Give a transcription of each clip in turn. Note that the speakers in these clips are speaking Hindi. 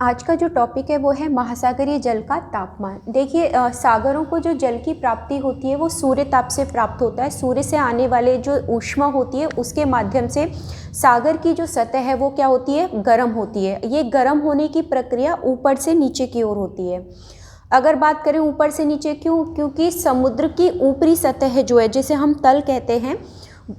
आज का जो टॉपिक है वो है महासागरीय जल का तापमान। देखिए सागरों को जो जल की प्राप्ति होती है वो सूर्य ताप से प्राप्त होता है। सूर्य से आने वाले जो ऊष्मा होती है उसके माध्यम से सागर की जो सतह है वो क्या होती है, गर्म होती है। ये गर्म होने की प्रक्रिया ऊपर से नीचे की ओर होती है। अगर बात करें ऊपर से नीचे, क्योंकि समुद्र की ऊपरी सतह जो है जिसे हम तल कहते हैं,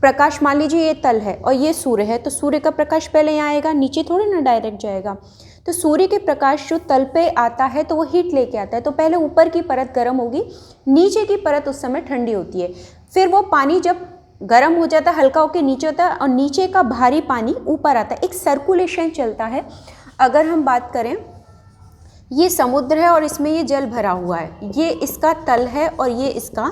प्रकाश मान लीजिए ये तल है और ये सूर्य है, तो सूर्य का प्रकाश पहले यहाँ आएगा, नीचे थोड़ी ना डायरेक्ट जाएगा। तो सूर्य के प्रकाश जो तल पे आता है तो वो हीट लेके आता है, तो पहले ऊपर की परत गर्म होगी, नीचे की परत उस समय ठंडी होती है। फिर वो पानी जब गर्म हो जाता है हल्का होकर नीचे होता है और नीचे का भारी पानी ऊपर आता है, एक सर्कुलेशन चलता है। अगर हम बात करें, ये समुद्र है और इसमें ये जल भरा हुआ है, ये इसका तल है और ये इसका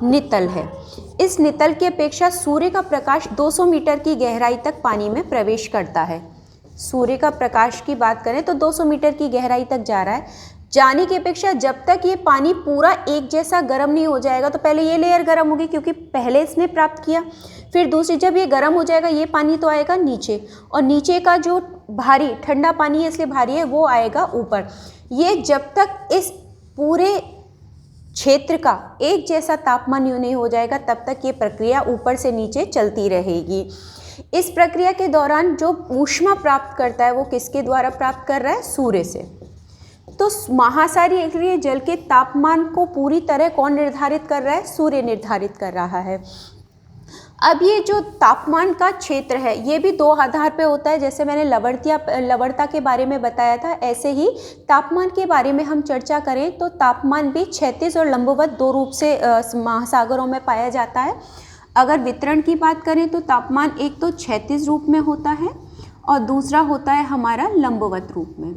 नितल है। इस नितल की अपेक्षा सूर्य का प्रकाश 200 मीटर की गहराई तक पानी में प्रवेश करता है। सूर्य का प्रकाश की बात करें तो 200 मीटर की गहराई तक जा रहा है। जाने की अपेक्षा जब तक ये पानी पूरा एक जैसा गर्म नहीं हो जाएगा, तो पहले ये लेयर गर्म होगी क्योंकि पहले इसने प्राप्त किया, फिर दूसरी जब ये गर्म हो जाएगा ये पानी तो आएगा नीचे, और नीचे का जो भारी ठंडा पानी है इसलिए भारी है वो आएगा ऊपर। ये जब तक इस पूरे क्षेत्र का एक जैसा तापमान नहीं हो जाएगा तब तक ये प्रक्रिया ऊपर से नीचे चलती रहेगी। इस प्रक्रिया के दौरान जो ऊष्मा प्राप्त करता है वो किसके द्वारा प्राप्त कर रहा है, सूर्य से। तो महासागरीय जल के तापमान को पूरी तरह कौन निर्धारित कर रहा है, सूर्य निर्धारित कर रहा है। अब ये जो तापमान का क्षेत्र है ये भी दो आधार पे होता है, जैसे मैंने लवणता के बारे में बताया था, ऐसे ही तापमान के बारे में हम चर्चा करें तो तापमान भी क्षैतिज और लंबवत दो रूप से महासागरों में पाया जाता है। अगर वितरण की बात करें तो तापमान एक तो क्षैतिज रूप में होता है और दूसरा होता है हमारा लंबवत रूप में।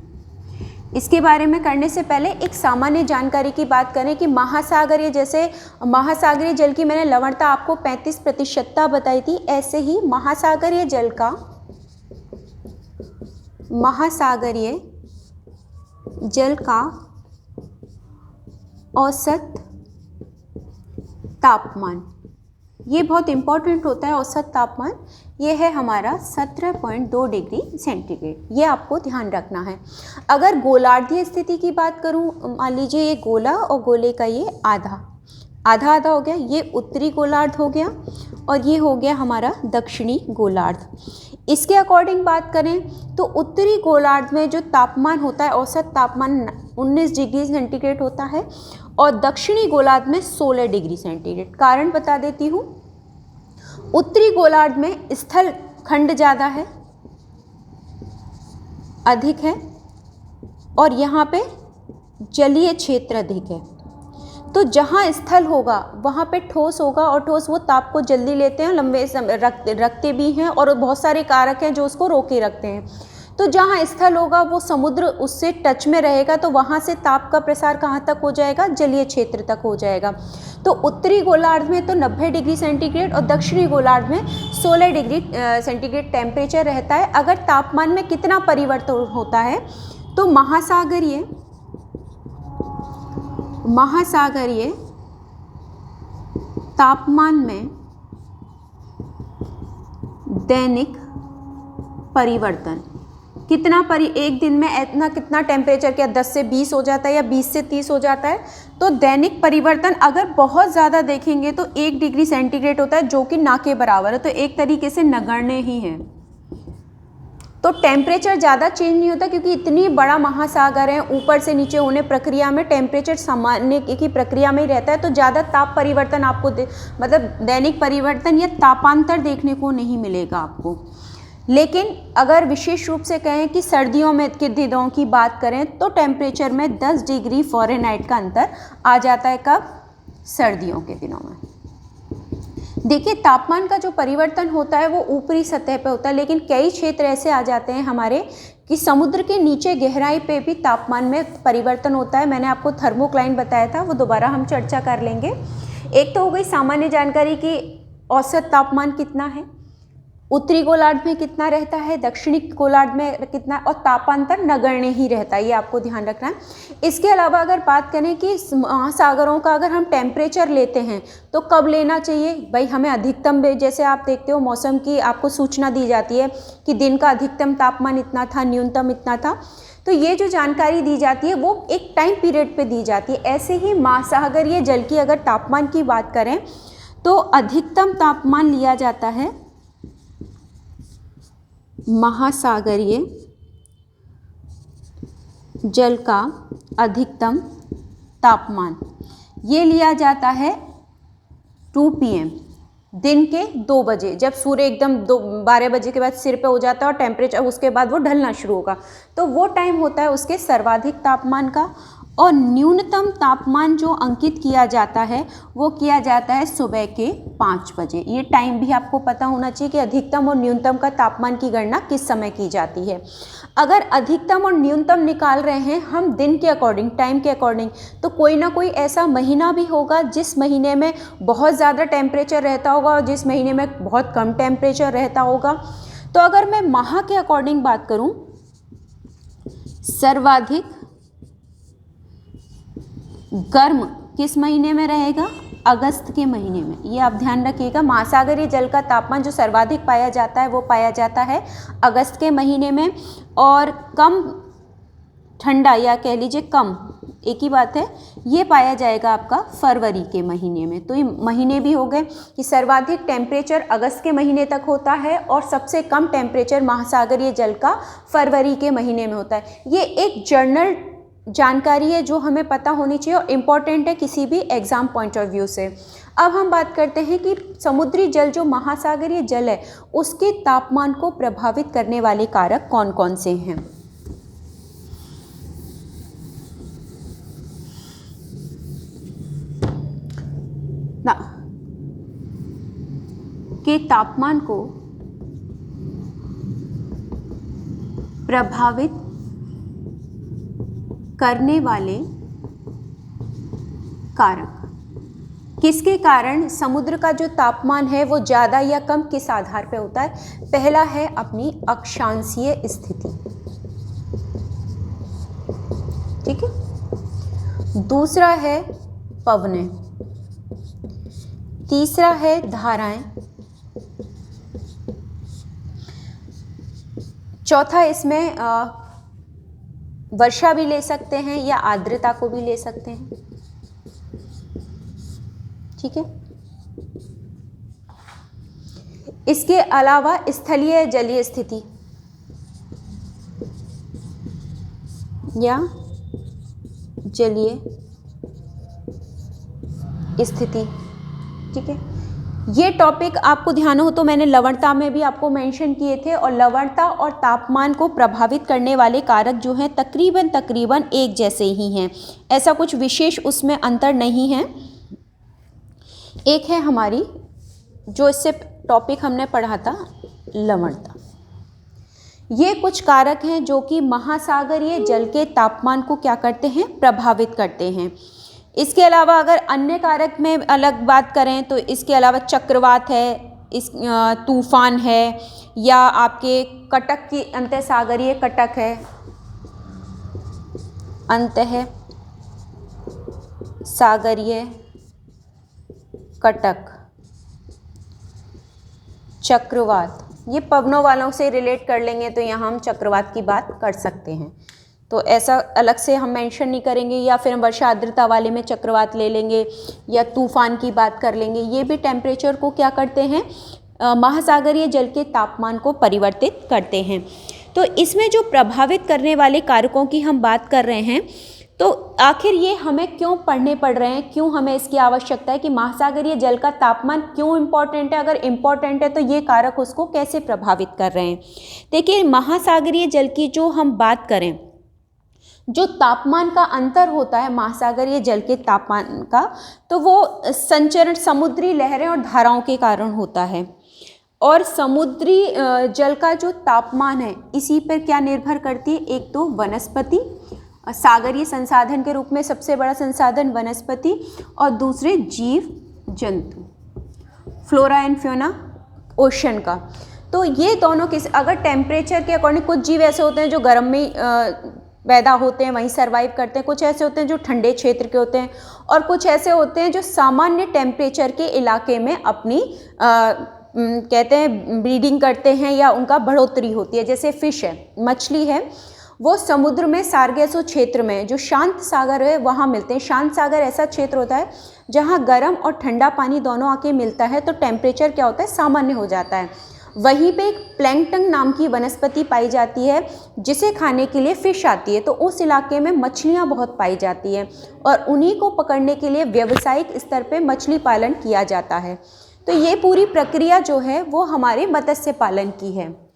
इसके बारे में करने से पहले एक सामान्य जानकारी की बात करें कि महासागरीय जल की मैंने लवणता आपको 35% बताई थी, ऐसे ही महासागरीय जल का औसत तापमान, ये बहुत इंपॉर्टेंट होता है। औसत तापमान ये है हमारा 17.2 डिग्री सेंटीग्रेड, ये आपको ध्यान रखना है। अगर गोलार्धीय स्थिति की बात करूं, मान लीजिए ये गोला और गोले का ये आधा हो गया, ये उत्तरी गोलार्ध हो गया और ये हो गया हमारा दक्षिणी गोलार्ध। इसके अकॉर्डिंग बात करें तो उत्तरी गोलार्ध में जो तापमान होता है औसत तापमान 19 डिग्री सेंटीग्रेड होता है और दक्षिणी गोलार्ध में 16 डिग्री सेंटीग्रेड। कारण बता देती हूँ, उत्तरी गोलार्ध में स्थल खंड ज़्यादा है, अधिक है, और यहाँ पे जलीय क्षेत्र अधिक है। तो जहाँ स्थल होगा वहाँ पे ठोस होगा और ठोस वो ताप को जल्दी लेते हैं, लंबे समय रखते भी हैं, और बहुत सारे कारक हैं जो उसको रोके रखते हैं। तो जहाँ स्थल होगा वो समुद्र उससे टच में रहेगा, तो वहाँ से ताप का प्रसार कहाँ तक हो जाएगा, जलीय क्षेत्र तक हो जाएगा। तो उत्तरी गोलार्ध में तो 90 डिग्री सेंटीग्रेड और दक्षिणी गोलार्ध में 16 डिग्री सेंटीग्रेड टेम्परेचर रहता है। अगर तापमान में कितना परिवर्तन होता है तो महासागरीय तापमान में दैनिक परिवर्तन एक दिन में कितना टेम्परेचर, क्या 10 से 20 हो जाता है या 20 से 30 हो जाता है। तो दैनिक परिवर्तन अगर बहुत ज़्यादा देखेंगे तो 1 डिग्री सेंटीग्रेड होता है, जो कि ना के बराबर है, तो एक तरीके से नगण्य ही है। तो टेम्परेचर ज़्यादा चेंज नहीं होता क्योंकि इतनी बड़ा महासागर है, ऊपर से नीचे होने प्रक्रिया में टेम्परेचर सामान्य की प्रक्रिया में ही रहता है, तो ज़्यादा ताप परिवर्तन आपको मतलब दैनिक परिवर्तन या तापांतर देखने को नहीं मिलेगा आपको। लेकिन अगर विशेष रूप से कहें कि सर्दियों में के दिनों की बात करें तो टेम्परेचर में 10 डिग्री फ़ारेनहाइट का अंतर आ जाता है। कब? सर्दियों के दिनों में। देखिए तापमान का जो परिवर्तन होता है वो ऊपरी सतह पे होता है, लेकिन कई क्षेत्र ऐसे आ जाते हैं हमारे कि समुद्र के नीचे गहराई पे भी तापमान में परिवर्तन होता है। मैंने आपको थर्मोक्लाइन बताया था, वो दोबारा हम चर्चा कर लेंगे। एक तो हो गई सामान्य जानकारी कि औसत तापमान कितना है, उत्तरी गोलार्ध में कितना रहता है, दक्षिणी गोलार्ध में कितना, और तापांतर नगण्य ही रहता है, ये आपको ध्यान रखना है। इसके अलावा अगर बात करें कि महासागरों का अगर हम टेम्परेचर लेते हैं तो कब लेना चाहिए भाई, हमें अधिकतम, जैसे आप देखते हो मौसम की आपको सूचना दी जाती है कि दिन का अधिकतम तापमान इतना था, न्यूनतम इतना था, तो ये जो जानकारी दी जाती है वो एक टाइम पीरियड पे दी जाती है। ऐसे ही महासागरीय जल की अगर तापमान की बात करें तो अधिकतम तापमान लिया जाता है महासागरीय जल का अधिकतम तापमान, ये लिया जाता है 2 PM, दिन के 2 बजे, जब सूर्य एकदम 12 बजे के बाद सिर पे हो जाता है और टेम्परेचर उसके बाद वो ढलना शुरू होगा, तो वो टाइम होता है उसके सर्वाधिक तापमान का। और न्यूनतम तापमान जो अंकित किया जाता है वो किया जाता है सुबह के 5 बजे। ये टाइम भी आपको पता होना चाहिए कि अधिकतम और न्यूनतम का तापमान की गणना किस समय की जाती है। अगर अधिकतम और न्यूनतम निकाल रहे हैं हम दिन के अकॉर्डिंग, टाइम के अकॉर्डिंग, तो कोई ना कोई ऐसा महीना भी होगा जिस महीने में बहुत ज़्यादा टेम्परेचर रहता होगा और जिस महीने में बहुत कम टेम्परेचर रहता होगा। तो अगर मैं माह के अकॉर्डिंग बात करूं, सर्वाधिक गर्म किस महीने में रहेगा? अगस्त के महीने में। ये आप ध्यान रखिएगा, महासागरीय जल का तापमान जो सर्वाधिक पाया जाता है वो पाया जाता है अगस्त के महीने में, और कम ठंडा या कह लीजिए कम, एक ही बात है, ये पाया जाएगा आपका फरवरी के महीने में। तो ये महीने भी हो गए कि सर्वाधिक टेम्परेचर अगस्त के महीने तक होता है और सबसे कम टेम्परेचर महासागरीय जल का फरवरी के महीने में होता है। ये एक जनरल जानकारी है जो हमें पता होनी चाहिए और इम्पॉर्टेंट है किसी भी एग्ज़ाम पॉइंट ऑफ व्यू से। अब हम बात करते हैं कि समुद्री जल जो महासागरीय जल है उसके तापमान को प्रभावित करने वाले कारक कौन कौन से हैं। के तापमान को प्रभावित करने वाले कारक, किसके कारण समुद्र का जो तापमान है वो ज़्यादा या कम किस आधार पे होता है? पहला है अपनी अक्षांशीय स्थिति, ठीक है। दूसरा है पवनें, तीसरा है धाराएं, चौथा इसमें वर्षा भी ले सकते हैं या आर्द्रता को भी ले सकते हैं, ठीक है। इसके अलावा स्थलीय जलीय स्थिति या जलीय स्थिति, ठीक है। ये टॉपिक आपको ध्यान हो तो मैंने लवणता में भी आपको मेंशन किए थे, और लवणता और तापमान को प्रभावित करने वाले कारक जो हैं तकरीबन एक जैसे ही हैं, ऐसा कुछ विशेष उसमें अंतर नहीं है। एक है हमारी जो इससे टॉपिक हमने पढ़ा था लवणता। ये कुछ कारक हैं जो कि महासागरीय जल के तापमान को क्या करते हैं? प्रभावित करते हैं। इसके अलावा अगर अन्य कारक में अलग बात करें तो इसके अलावा चक्रवात है, इस तूफान है, या आपके कटक की अंतःसागरीय कटक है, अंतः सागरीय कटक, चक्रवात, ये पवनों वालों से रिलेट कर लेंगे तो यहाँ हम चक्रवात की बात कर सकते हैं। तो ऐसा अलग से हम मेंशन नहीं करेंगे, या फिर हम वर्षा आर्द्रता वाले में चक्रवात ले लेंगे या तूफान की बात कर लेंगे। ये भी टेम्परेचर को क्या करते हैं? महासागरीय जल के तापमान को परिवर्तित करते हैं। तो इसमें जो प्रभावित करने वाले कारकों की हम बात कर रहे हैं, तो आखिर ये हमें क्यों पढ़ने पड़ रहे हैं, क्यों हमें इसकी आवश्यकता है कि महासागरीय जल का तापमान क्यों इम्पॉर्टेंट है? अगर इम्पॉर्टेंट है तो ये कारक उसको कैसे प्रभावित कर रहे हैं? देखिए, महासागरीय जल की जो हम बात करें, जो तापमान का अंतर होता है महासागरीय जल के तापमान का, तो वो संचरण, समुद्री लहरें और धाराओं के कारण होता है। और समुद्री जल का जो तापमान है इसी पर क्या निर्भर करती है? एक तो वनस्पति, सागरीय संसाधन के रूप में सबसे बड़ा संसाधन वनस्पति, और दूसरे जीव जंतु, फ्लोरा एंड फ्योना ओशन का। तो ये दोनों अगर टेम्परेचर के अकॉर्डिंग, कुछ जीव ऐसे होते हैं जो गर्म में पैदा होते हैं, वहीं सर्वाइव करते हैं, कुछ ऐसे होते हैं जो ठंडे क्षेत्र के होते हैं, और कुछ ऐसे होते हैं जो सामान्य टेम्परेचर के इलाके में अपनी कहते हैं ब्रीडिंग करते हैं या उनका बढ़ोतरी होती है। जैसे फिश है, मछली है, वो समुद्र में सार्गेसो क्षेत्र में, जो शांत सागर है वहाँ मिलते हैं। शांत सागर ऐसा क्षेत्र होता है जहाँ गर्म और ठंडा पानी दोनों आके मिलता है, तो टेम्परेचर क्या होता है, सामान्य हो जाता है। वहीं पे एक प्लैंकटन नाम की वनस्पति पाई जाती है जिसे खाने के लिए फिश आती है, तो उस इलाके में मछलियाँ बहुत पाई जाती हैं और उन्हीं को पकड़ने के लिए व्यावसायिक स्तर पे मछली पालन किया जाता है। तो ये पूरी प्रक्रिया जो है वो हमारे मत्स्य पालन की है।